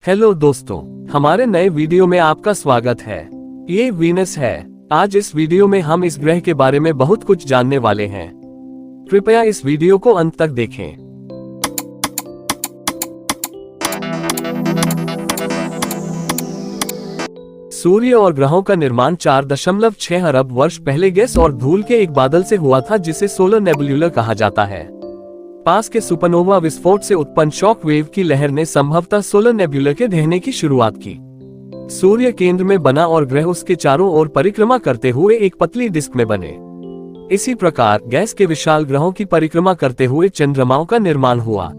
Hello दोस्तों, हमारे नए वीडियो में आपका स्वागत है। ये वीनस है। आज इस वीडियो में हम इस ग्रह के बारे में बहुत कुछ जानने वाले हैं। कृपया इस वीडियो को अंत तक देखें। सूर्य और ग्रहों का निर्माण 4.6 अरब वर्ष पहले गैस और धूल के एक बादल से हुआ था, जिसे सोलर नेबुलर कहा जाता है। पास के सुपरनोवा विस्फोट से उत्पन्न शॉक वेव की लहर ने संभवतः सोलर नेबुलर के ढहने की शुरुआत की। सूर्य केंद्र में बना और ग्रह उसके चारों ओर परिक्रमा करते हुए एक पतली डिस्क में बने। इसी प्रकार गैस के विशाल ग्रहों की परिक्रमा करते हुए चंद्रमाओं का निर्माण हुआ।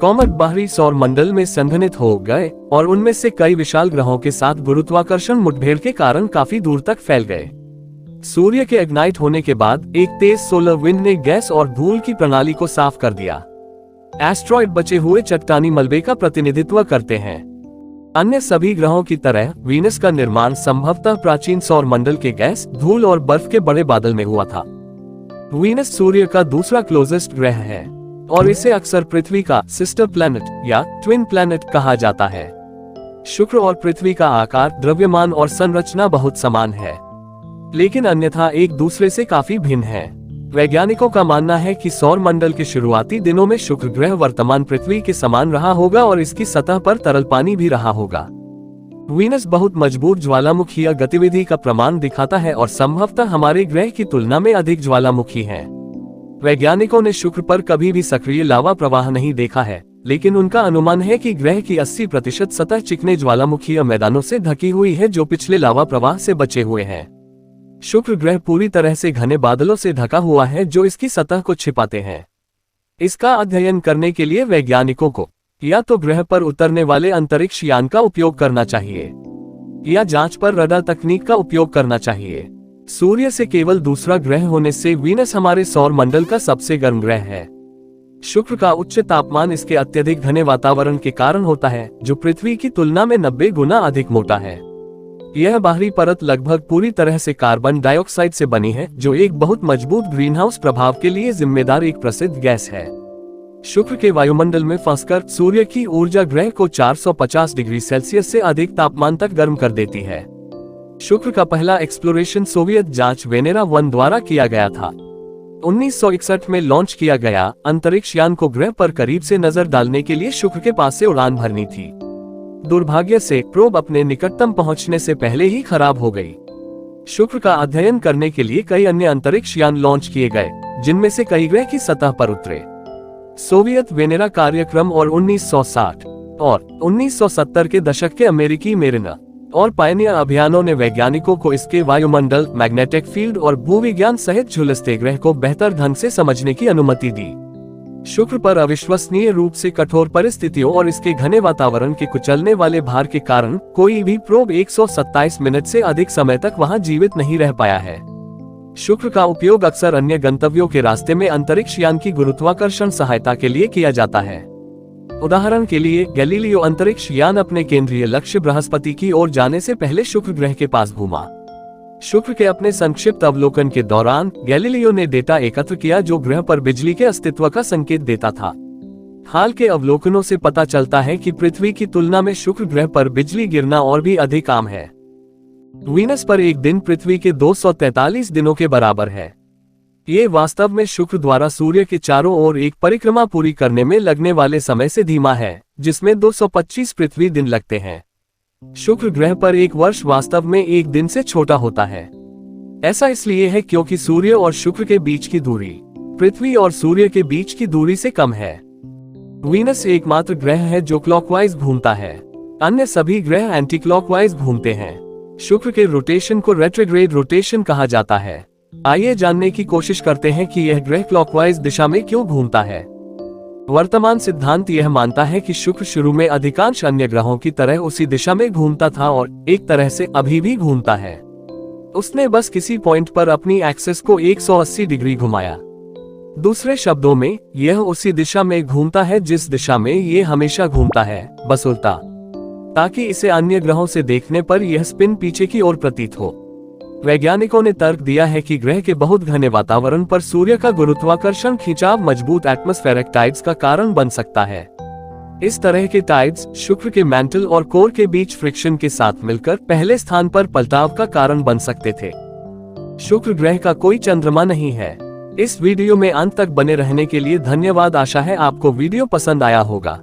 कॉमेट बाहरी सौर मंडल में संघनित हो गए और उनमें से कई विशाल ग्रहों के साथ गुरुत्वाकर्षण मुठभेड़ के कारण काफी दूर तक फैल गए। सूर्य के इग्नाइट होने के बाद एक तेज सोलर विंड ने गैस और धूल की प्रणाली को साफ कर दिया। एस्ट्रॉइड बचे हुए चट्टानी मलबे का प्रतिनिधित्व करते हैं। अन्य सभी ग्रहों की तरह वीनस का निर्माण संभवतः प्राचीन सौर मंडल के गैस, धूल और बर्फ के बड़े बादल में हुआ था। वीनस सूर्य का दूसरा क्लोजेस्ट ग्रह है और इसे अक्सर पृथ्वी का सिस्टर प्लैनेट या ट्विन प्लैनेट कहा जाता है। शुक्र और पृथ्वी का आकार, द्रव्यमान और संरचना बहुत समान है, लेकिन अन्यथा एक दूसरे से काफी भिन्न है। वैज्ञानिकों का मानना है कि सौर मंडल के शुरुआती दिनों में शुक्र ग्रह वर्तमान पृथ्वी के समान रहा होगा और इसकी सतह पर तरल पानी भी रहा होगा। वीनस बहुत मजबूत ज्वालामुखीय गतिविधि का प्रमाण दिखाता है और संभवतः हमारे ग्रह की तुलना में अधिक ज्वालामुखी है। वैज्ञानिकों ने शुक्र पर कभी भी सक्रिय लावा प्रवाह नहीं देखा है, लेकिन उनका अनुमान है कि ग्रह की 80% सतह चिकने ज्वालामुखीय मैदानों से ढकी हुई है जो पिछले लावा प्रवाह से बचे हुए हैं। शुक्र ग्रह पूरी तरह से घने बादलों से ढका हुआ है जो इसकी सतह को छिपाते हैं। इसका अध्ययन करने के लिए वैज्ञानिकों को या तो ग्रह पर उतरने वाले अंतरिक्ष यान का उपयोग करना चाहिए या जांच पर रडार तकनीक का उपयोग करना चाहिए। सूर्य से केवल दूसरा ग्रह होने से वीनस हमारे सौर मंडल का सबसे गर्म ग्रह है। शुक्र का उच्च तापमान इसके अत्यधिक घने वातावरण के कारण होता है, जो पृथ्वी की तुलना में 90 गुना अधिक मोटा है। यह बाहरी परत लगभग पूरी तरह से कार्बन डाइऑक्साइड से बनी है, जो एक बहुत मजबूत ग्रीनहाउस प्रभाव के लिए जिम्मेदार एक प्रसिद्ध गैस है। शुक्र के वायुमंडल में फंसकर सूर्य की ऊर्जा ग्रह को 450 डिग्री सेल्सियस से अधिक तापमान तक गर्म कर देती है। शुक्र का पहला एक्सप्लोरेशन सोवियत जांच वेनेरा 1 द्वारा किया गया था। 1961 में लॉन्च किया गया अंतरिक्ष यान को ग्रह पर करीब से नजर डालने के लिए शुक्र के पास से उड़ान भरनी थी। दुर्भाग्य से प्रोब अपने निकटतम पहुंचने से पहले ही खराब हो गई। शुक्र का अध्ययन करने के लिए कई अन्य अंतरिक्ष यान लॉन्च किए गए, जिनमें से कई ग्रह की सतह पर उतरे। सोवियत वेनेरा कार्यक्रम और 1960 और 1970 के दशक के अमेरिकी मेरिना और पायनियर अभियानों ने वैज्ञानिकों को इसके वायुमंडल, मैग्नेटिक फील्ड और भूविज्ञान सहित झुलसते ग्रह को बेहतर ढंग से समझने की अनुमति दी। शुक्र पर अविश्वसनीय रूप से कठोर परिस्थितियों और इसके घने वातावरण के कुचलने वाले भार के कारण कोई भी प्रोब 127 मिनट से अधिक समय तक वहां जीवित नहीं रह पाया है। शुक्र का उपयोग अक्सर अन्य गंतव्यों के रास्ते में अंतरिक्ष यान की गुरुत्वाकर्षण सहायता के लिए किया जाता है। उदाहरण के लिए गैलीलियो अंतरिक्ष यान अपने केंद्रीय लक्ष्य बृहस्पति की ओर जाने से पहले शुक्र ग्रह के पास घूमा। शुक्र के अपने संक्षिप्त अवलोकन के दौरान गैलीलियो ने डेटा एकत्र किया जो ग्रह पर बिजली के अस्तित्व का संकेत देता था। हाल के अवलोकनों से पता चलता है कि पृथ्वी की तुलना में शुक्र ग्रह पर बिजली गिरना और भी अधिक आम है। वीनस पर एक दिन पृथ्वी के 243 दिनों के बराबर है। ये वास्तव में शुक्र द्वारा सूर्य के चारों ओर एक परिक्रमा पूरी करने में लगने वाले समय से धीमा है, जिसमें 225 पृथ्वी दिन लगते हैं। शुक्र ग्रह पर एक वर्ष वास्तव में एक दिन से छोटा होता है। ऐसा इसलिए है क्योंकि सूर्य और शुक्र के बीच की दूरी पृथ्वी और सूर्य के बीच की दूरी से कम है। वीनस एकमात्र ग्रह है जो क्लॉकवाइज घूमता है। अन्य सभी ग्रह एंटी क्लॉकवाइज घूमते हैं। शुक्र के रोटेशन को रेट्रोग्रेड रोटेशन कहा जाता है। आइए जानने की कोशिश करते हैं कि यह ग्रह क्लॉकवाइज दिशा में क्यों घूमता है। वर्तमान सिद्धांत यह मानता है कि शुक्र शुरू में अधिकांश अन्य ग्रहों की तरह उसी दिशा में घूमता था और एक तरह से अभी भी घूमता है। उसने बस किसी पॉइंट पर अपनी एक्सिस को 180 डिग्री घुमाया। दूसरे शब्दों में, यह उसी दिशा में घूमता है जिस दिशा में यह हमेशा घूमता है, बस उल्टा, ताकि इसे अन्य ग्रहों से देखने पर यह स्पिन पीछे की ओर प्रतीत हो। वैज्ञानिकों ने तर्क दिया है कि ग्रह के बहुत घने वातावरण पर सूर्य का गुरुत्वाकर्षण खिंचाव मजबूत एटमॉस्फेरिक टाइड्स का कारण बन सकता है। इस तरह के टाइड्स शुक्र के मैंटल और कोर के बीच फ्रिक्शन के साथ मिलकर पहले स्थान पर पलटाव का कारण बन सकते थे। शुक्र ग्रह का कोई चंद्रमा नहीं है। इस वीडियो में अंत तक बने रहने के लिए धन्यवाद। आशा है आपको वीडियो पसंद आया होगा।